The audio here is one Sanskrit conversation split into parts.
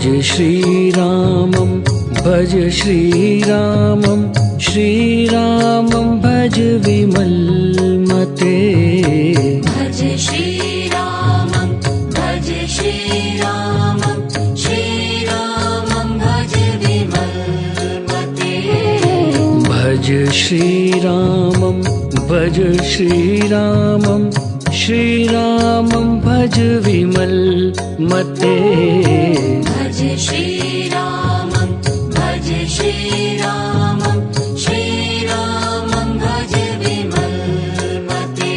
भज श्रीरामं भज श्रीरामं श्रीरामं भज विमलमते भज श्रीरामं भज श्रीरामं श्रीरामं भज विमलमते भज श्रीरामं भज श्रीरामं श्रीरामं भज विमलमते भज श्रीरामं भज श्रीरामं श्रीरामं भज विमलमते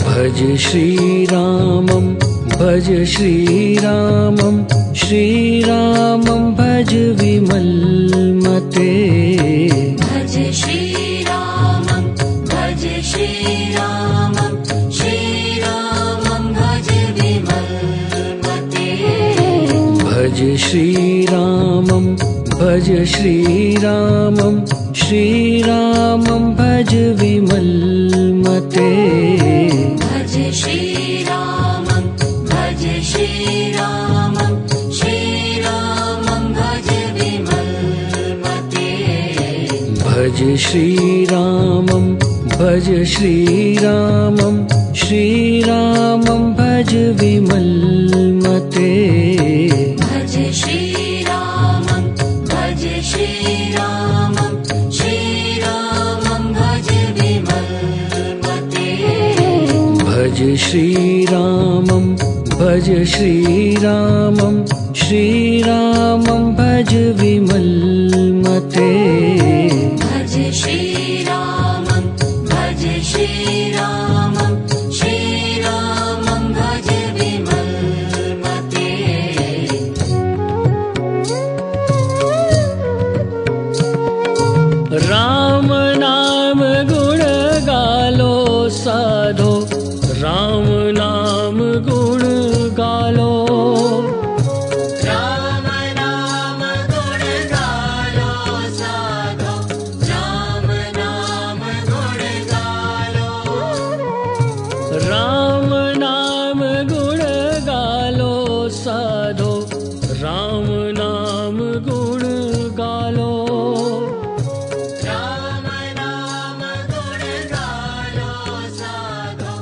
भज श्रीरामं भज श्रीरामं श्रीरामं भज विमलमते भज श्रीरामं भज श्रीरामं श्रीरामं भज विमलमते भज श्रीरामं भज श्रीरामं श्रीरामं भज विमलमते भज श्रीरामं भज श्रीरामं श्रीरामं भज विमलमते भज श्रीरामं भज श्रीरामं श्रीरामं भज विमलमते भज श्रीरामं भज श्रीरामं श्रीरामं भज विमलमते भज श्रीरामं भज श्रीरामं श्रीरामं भज विमलमते भज श्रीरामं भज श्रीरामं श्रीरामं भज विमलमते राम नाम गुण गालो साधो राम नाम गुण गालो राम नाम गुण गालो साधो राम नाम गुण गालो राम नाम गुण गालो साधो राम नाम गुण गालो राम नाम गुण गालो साधो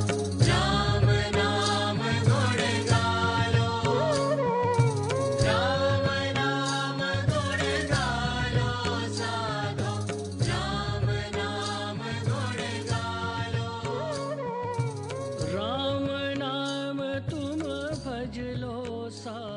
राम नाम गुण गालो राम नाम गुण गालो साधो राम नाम गुण गालो राम नाम तुम भजलो सा